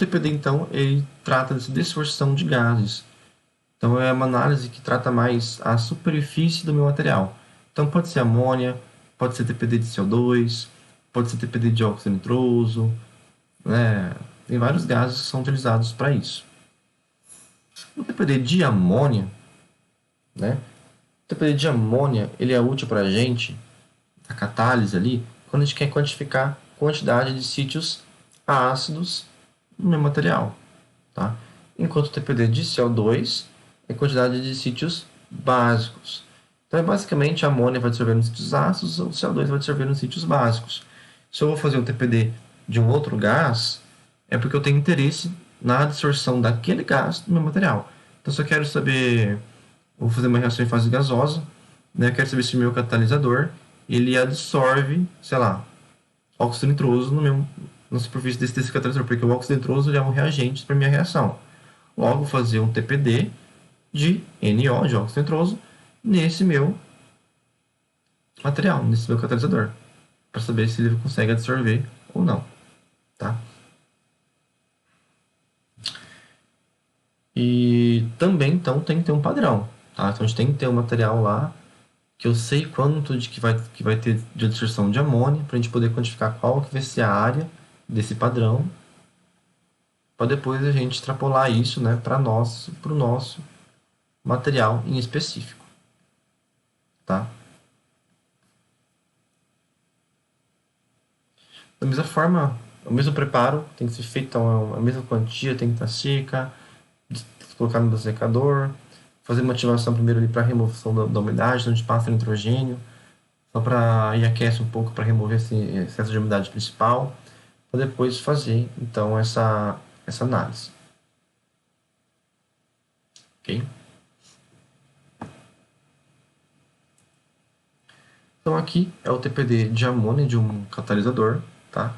TPD, então, ele trata de dispersão de gases. Então, é uma análise que trata mais a superfície do meu material. Então, pode ser amônia, pode ser TPD de CO2, pode ser TPD de óxido nitroso, né? Tem vários gases que são utilizados para isso. O TPD de amônia, né? O TPD de amônia, ele é útil para a gente, a catálise ali, quando a gente quer quantificar a quantidade de sítios ácidos no meu material, tá? Enquanto o TPD de CO2 é a quantidade de sítios básicos. Então, basicamente, a amônia vai dissolver nos sítios ácidos, o CO2 vai dissolver nos sítios básicos. Se eu vou fazer um TPD de um outro gás, é porque eu tenho interesse na absorção daquele gás no meu material. Então, se eu quero saber, vou fazer uma reação em fase gasosa, né? Eu quero saber se o meu catalisador ele absorve, sei lá, óxido nitroso na superfície desse catalisador, porque o óxido nitroso ele é um reagente para minha reação. Logo, fazer um TPD de NO, de óxido nitroso, nesse meu material, nesse meu catalisador, para saber se ele consegue absorver ou não, tá? E também, então, tem que ter um padrão, tá? Então, a gente tem que ter um material lá que eu sei quanto de que vai ter de absorção de amônia, para a gente poder quantificar qual que vai ser a área desse padrão, para depois a gente extrapolar isso, né, para o nosso material em específico, tá? Da mesma forma, o mesmo preparo tem que ser feito, então a mesma quantia tem que estar seca, colocar no secador, fazer uma ativação primeiro ali para remoção da umidade, onde passa nitrogênio, só para e aquece um pouco para remover esse excesso de umidade principal, para depois fazer então essa análise. Ok? Então aqui é o TPD de amônia de um catalisador, tá?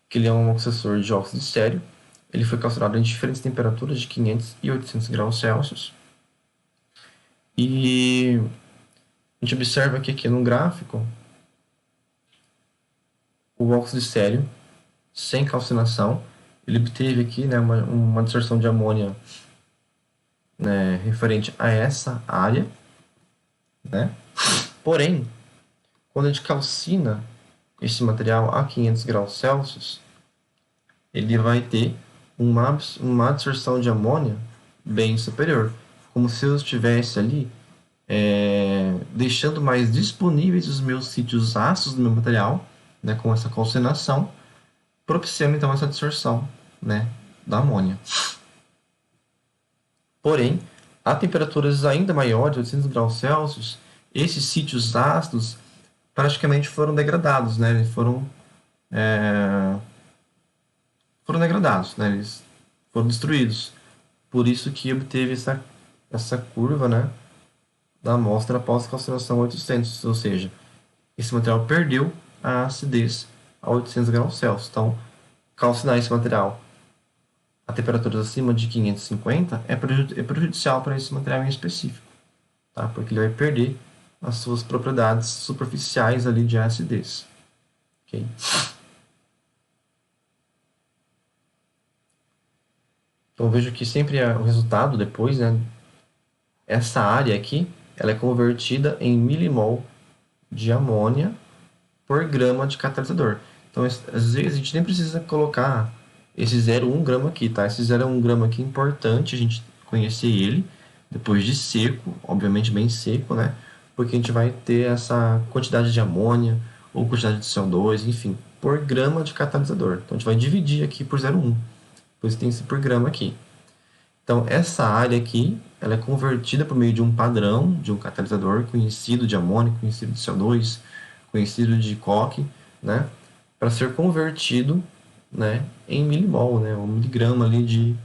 Que ele é um oxidador de óxido de estéreo. Ele foi calculado em diferentes temperaturas de 500 e 800 graus Celsius. E a gente observa que aqui no gráfico o óxido de estéreo sem calcinação, ele obteve aqui, né, uma absorção de amônia, né, referente a essa área, né? Porém, quando a gente calcina esse material a 500 graus Celsius, ele vai ter uma absorção de amônia bem superior, como se eu estivesse ali deixando mais disponíveis os meus sítios ácidos do meu material, né, com essa calcinação, propiciando então essa absorção, né, da amônia. Porém, a temperaturas ainda maiores, 800 graus Celsius, esses sítios ácidos praticamente foram degradados, né? Eles foram degradados, né? Eles foram destruídos. Por isso que obteve essa curva, né, da amostra após calcinação a 800, ou seja, esse material perdeu a acidez a 800 graus Celsius. Então, calcinar esse material a temperaturas acima de 550 é prejudicial para esse material em específico, tá? Porque ele vai perder as suas propriedades superficiais ali de acidez. Okay? Então, vejo que sempre o resultado depois, né, essa área aqui, ela é convertida em milimol de amônia por grama de catalisador. Então, às vezes, a gente nem precisa colocar esse 0,1 grama aqui, tá? Esse 0,1 grama aqui é importante a gente conhecer ele, depois de seco, obviamente bem seco, né? Porque a gente vai ter essa quantidade de amônia ou quantidade de CO2, enfim, por grama de catalisador. Então, a gente vai dividir aqui por 0,1. Depois tem esse por grama aqui. Então, essa área aqui, ela é convertida por meio de um padrão, de um catalisador conhecido de amônia, conhecido de CO2, conhecido de coque, né? Para ser convertido, né, em milimol, né? Um miligrama ali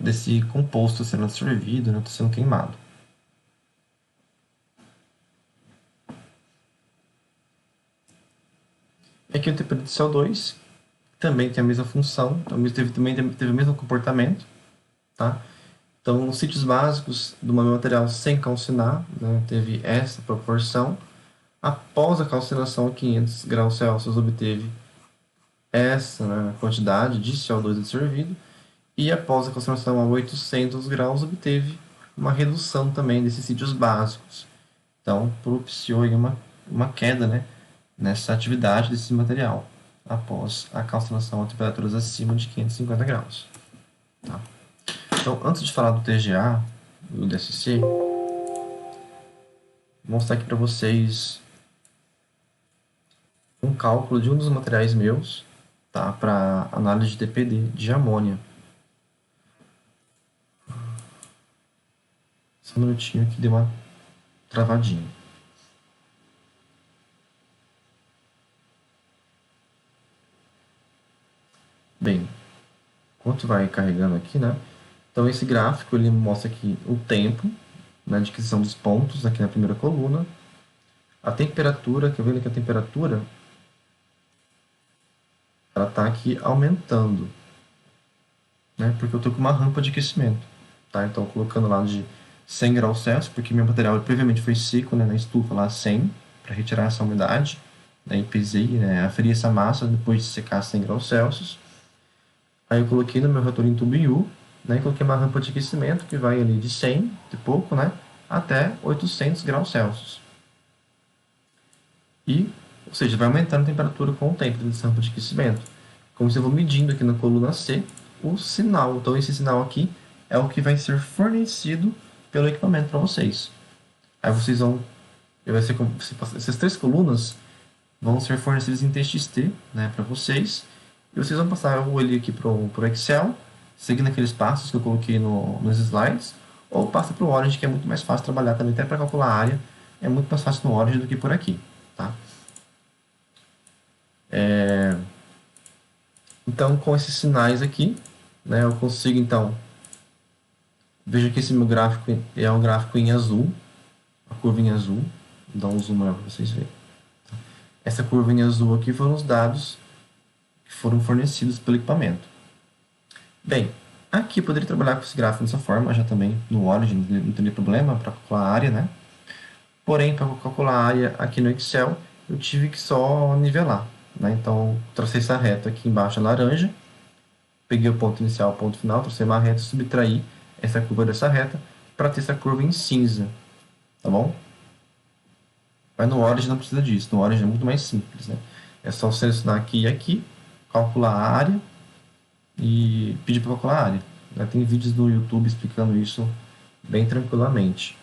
desse composto sendo absorvido, né, sendo queimado. E aqui o TPD de CO2 também tem a mesma função, também teve o mesmo comportamento, tá? Então, nos sítios básicos do meu material sem calcinar, né, teve essa proporção. Após a calcinação a 500 graus Celsius, obteve essa, né, quantidade de CO2 absorvido e após a concentração a 800 graus obteve uma redução também desses sítios básicos. Então, propiciou aí uma queda, né, nessa atividade desse material após a calcinação a temperaturas acima de 550 graus. Tá? Então, antes de falar do TGA, do DSC, vou mostrar aqui para vocês um cálculo de um dos materiais meus, tá, para análise de TPD de amônia. Só um minutinho que deu uma travadinha. Bem, enquanto vai carregando aqui, né? Então esse gráfico ele mostra aqui o tempo, né, de aquisição dos pontos aqui na primeira coluna, a temperatura, que eu vejo que a temperatura ela está aqui aumentando, né? Porque eu estou com uma rampa de aquecimento, tá? Então colocando lá de 100 graus Celsius, porque meu material previamente foi seco, né, na estufa lá 100 para retirar essa umidade, né, e pesei, né, aferi essa massa depois de secar 100 graus Celsius. Aí eu coloquei no meu reator em tubo em U, né, e coloquei uma rampa de aquecimento que vai ali de 100 e pouco, né, até 800 graus Celsius. E, ou seja, vai aumentando a temperatura com o tempo dessa rampa de aquecimento. Como se eu vou medindo aqui na coluna C o sinal. Então esse sinal aqui é o que vai ser fornecido pelo equipamento para vocês. Aí vocês vão, vai ser como, essas três colunas vão ser fornecidas em TXT, né, para vocês. E vocês vão passar ele aqui para o Excel, seguindo aqueles passos que eu coloquei nos slides, ou passa para o Origin, que é muito mais fácil trabalhar também, até para calcular a área, é muito mais fácil no Origin do que por aqui. Tá? Então, com esses sinais aqui, né, eu consigo, então, veja que esse meu gráfico é um gráfico em azul, a curva em azul, vou dar um zoom maior para vocês verem. Essa curva em azul aqui foram os dados que foram fornecidos pelo equipamento. Bem, aqui eu poderia trabalhar com esse gráfico dessa forma, já também no Origin, não teria problema para calcular a área, né? Porém, para calcular a área aqui no Excel, eu tive que só nivelar, né? Então, tracei essa reta aqui embaixo, laranja, peguei o ponto inicial, o ponto final, tracei uma reta, subtraí essa curva dessa reta para ter essa curva em cinza, tá bom? Mas no Origin não precisa disso, no Origin é muito mais simples, né? É só selecionar aqui e aqui, calcular a área e pedir para calcular a área. Tem vídeos no YouTube explicando isso bem tranquilamente.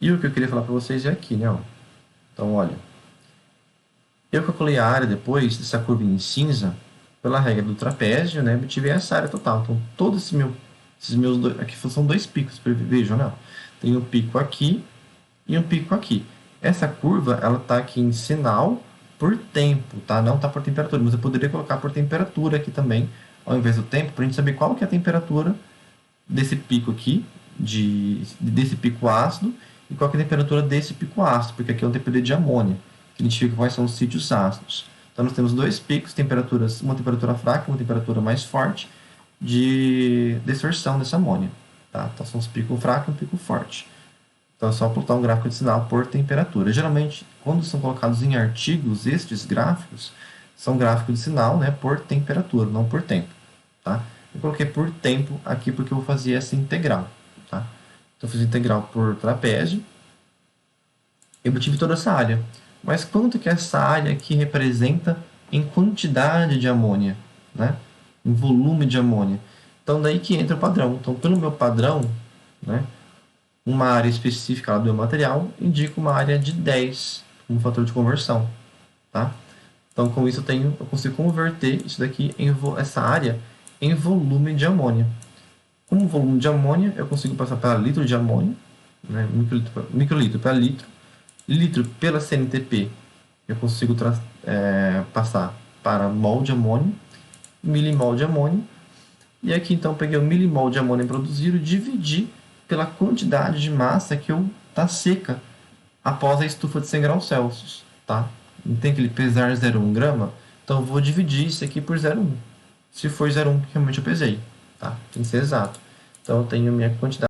E o que eu queria falar para vocês é aqui, né? Então, olha, eu calculei a área depois dessa curva em cinza, pela regra do trapézio, né? Eu tive essa área total. Então, todos esses meus dois, aqui são dois picos, vejam, né? Tem um pico aqui e um pico aqui. Essa curva, ela está aqui em sinal por tempo, tá? Não está por temperatura, mas eu poderia colocar por temperatura aqui também, ao invés do tempo, para a gente saber qual que é a temperatura desse pico aqui, desse pico ácido, e qual que é a temperatura desse pico ácido, porque aqui é um TPD de amônia, que identifica quais são os sítios ácidos. Então, nós temos dois picos, temperaturas, uma temperatura fraca e uma temperatura mais forte, de dispersão dessa amônia. Tá? Então, são os picos fracos e um pico forte. Então, é só plotar um gráfico de sinal por temperatura. Geralmente, quando são colocados em artigos, estes gráficos são gráficos de sinal, né, por temperatura, não por tempo. Tá? Eu coloquei por tempo aqui porque eu vou fazer essa integral. Tá? Então, eu fiz integral por trapézio. Eu obtive toda essa área. Mas quanto que essa área aqui representa em quantidade de amônia? Né? Em volume de amônia. Então, daí que entra o padrão. Então, pelo meu padrão, né, uma área específica do meu material indica uma área de 10 como fator de conversão. Tá? Então, com isso, eu consigo converter isso daqui essa área em volume de amônia. Como volume de amônia, eu consigo passar para litro de amônia, né, microlitro para litro, litro pela CNTP, eu consigo passar para mol de amônia, milimol de amônia, e aqui então eu peguei o milimol de amônia produzido e dividi pela quantidade de massa que está seca após a estufa de 100 graus Celsius. Tá? Não tem aquele pesar 0,1 grama, então eu vou dividir isso aqui por 0,1. Se for 0,1, realmente eu pesei. Tá? Tem que ser exato. Então eu tenho minha quantidade